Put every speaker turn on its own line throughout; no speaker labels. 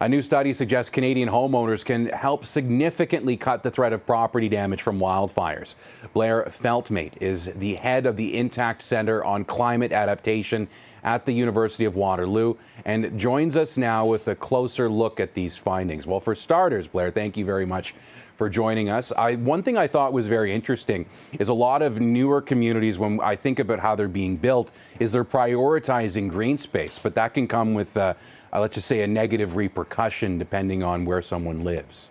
A new study suggests Canadian homeowners can help significantly cut the threat of property damage from wildfires. Blair Feltmate is the head of the Intact Centre on Climate Adaptation at the University of Waterloo and joins us now with a closer look at these findings. Well, for starters, Blair, thank you very much for joining us. One thing I thought was very interesting is a lot of newer communities, when I think about how they're being built, is they're prioritizing green space, but that can come with, let's just say, a negative repercussion depending on where someone lives.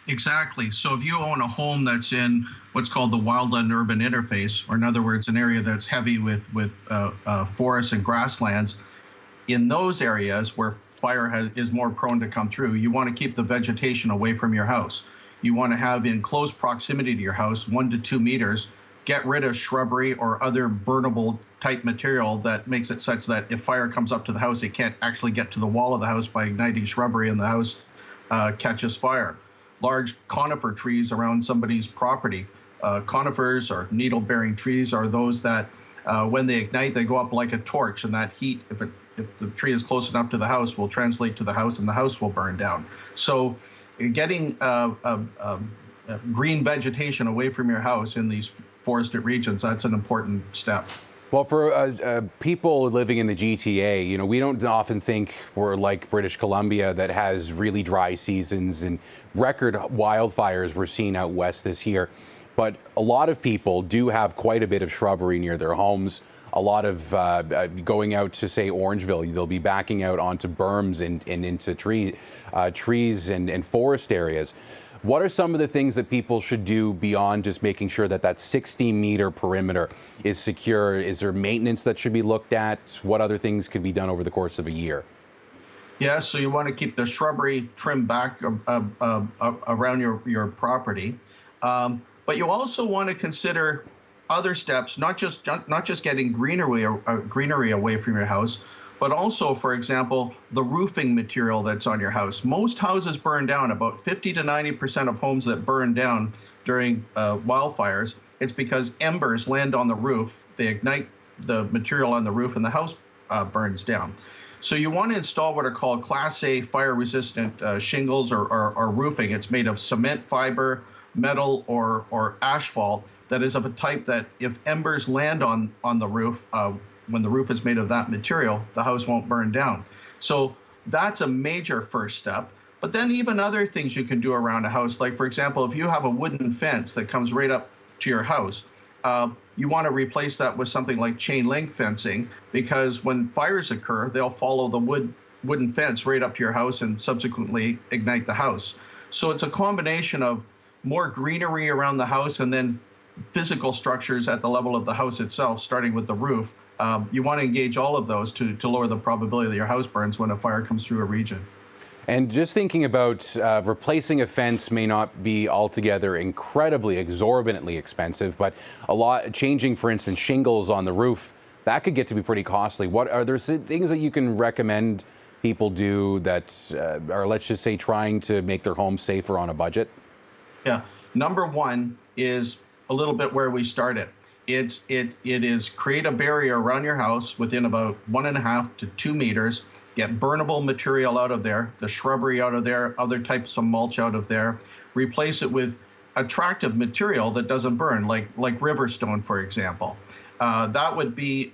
Exactly. So if you own a home that's in what's called the wildland-urban interface, or in other words, an area that's heavy with forests and grasslands, in those areas where fire is more prone to come through, you want to keep the vegetation away from your house. You want to have in close proximity to your house, 1 to 2 meters, get rid of shrubbery or other burnable type material that makes it such that if fire comes up to the house, it can't actually get to the wall of the house by igniting shrubbery and the house catches fire. Large conifer trees around somebody's property. Conifers or needle-bearing trees are those that when they ignite, they go up like a torch, and that heat, if the tree is close enough to the house, will translate to the house and the house will burn down. So getting green vegetation away from your house in these forested regions, that's an important step.
Well, for people living in the GTA, you know, we don't often think we're like British Columbia that has really dry seasons and record wildfires we're seeing out west this year. But a lot of people do have quite a bit of shrubbery near their homes. A lot of going out to, say, Orangeville, they'll be backing out onto berms and into trees and forest areas. What are some of the things that people should do beyond just making sure that that 60-meter perimeter is secure? Is there maintenance that should be looked at? What other things could be done over the course of a year?
Yeah, so you want to keep the shrubbery trimmed back around your property, but you also want to consider other steps, not just getting greenery away from your house, but also, for example, the roofing material that's on your house. Most houses burn down. About 50 to 90% of homes that burn down during wildfires, it's because embers land on the roof. They ignite the material on the roof, and the house burns down. So you want to install what are called Class A fire-resistant shingles or roofing. It's made of cement fiber, metal, or asphalt that is of a type that if embers land on the roof, when the roof is made of that material, the house won't burn down. So that's a major first step. But then even other things you can do around a house, like, for example, if you have a wooden fence that comes right up to your house, you want to replace that with something like chain link fencing, because when fires occur, they'll follow the wooden fence right up to your house and subsequently ignite the house. So it's a combination of more greenery around the house and then physical structures at the level of the house itself, starting with the roof. You want to engage all of those to lower the probability that your house burns when a fire comes through a region.
And just thinking about replacing a fence may not be altogether incredibly exorbitantly expensive, but changing, for instance, shingles on the roof, that could get to be pretty costly. What are there things that you can recommend people do that are, let's just say, trying to make their home safer on a budget? Yeah,
number one is a little bit where we started. It is create a barrier around your house within about 1.5 to 2 meters. Get burnable material out of there, the shrubbery out of there, other types of mulch out of there. Replace it with attractive material that doesn't burn, like river stone, for example. That would be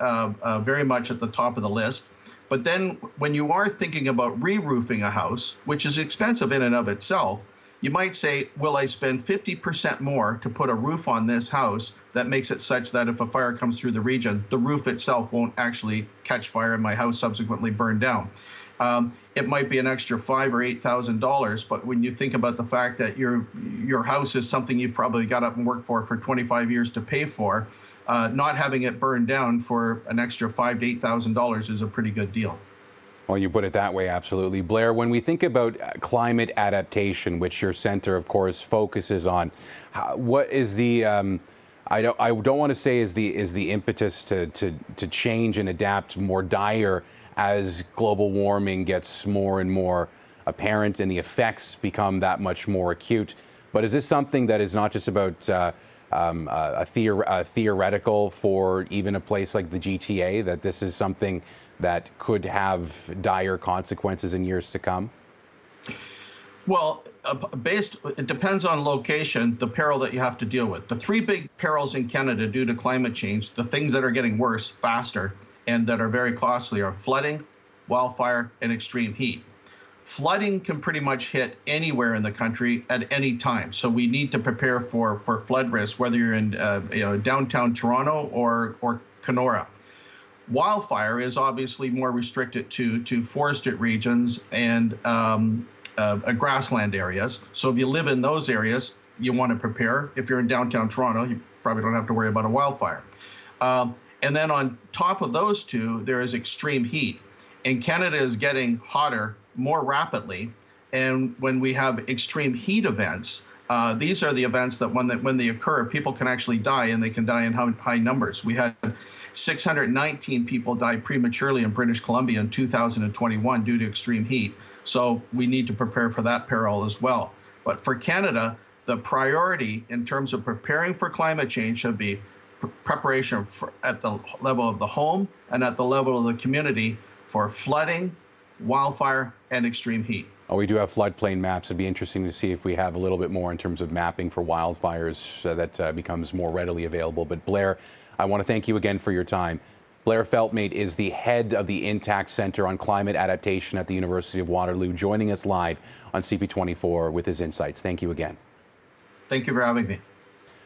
very much at the top of the list. But then when you are thinking about re-roofing a house, which is expensive in and of itself, you might say, will I spend 50% more to put a roof on this house that makes it such that if a fire comes through the region, the roof itself won't actually catch fire and my house subsequently burn down? It might be an extra $5,000 or $8,000, but when you think about the fact that your house is something you've probably got up and worked for 25 years to pay for, not having it burned down for an extra $5,000 to $8,000 is a pretty good deal.
Well, you put it that way, absolutely. Blair, when we think about climate adaptation, which your center, of course, focuses on, what is the, I don't want to say is the impetus to change and adapt more dire as global warming gets more and more apparent and the effects become that much more acute. But is this something that is not just about theoretical for even a place like the GTA, that this is something that could have dire consequences in years to come?
Well, it depends on location, the peril that you have to deal with. The three big perils in Canada due to climate change, the things that are getting worse faster and that are very costly, are flooding, wildfire, and extreme heat. Flooding can pretty much hit anywhere in the country at any time. So we need to prepare for flood risk, whether you're in downtown Toronto or Kenora. Wildfire is obviously more restricted to forested regions and grassland areas. So if you live in those areas, you want to prepare. If you're in downtown Toronto, you probably don't have to worry about a wildfire. And then on top of those two, there is extreme heat. And Canada is getting hotter more rapidly. And when we have extreme heat events, these are the events that when they occur, people can actually die, and they can die in high numbers. We had 619 people die prematurely in British Columbia in 2021 due to extreme heat. So we need to prepare for that peril as well. But for Canada, the priority in terms of preparing for climate change should be preparation at the level of the home and at the level of the community for flooding, wildfire, and extreme heat.
Oh, we do have floodplain maps. It'd be interesting to see if we have a little bit more in terms of mapping for wildfires that becomes more readily available. But Blair, I want to thank you again for your time. Blair Feltmate is the head of the Intact Center on Climate Adaptation at the University of Waterloo, joining us live on CP24 with his insights. Thank you again.
Thank you for having me.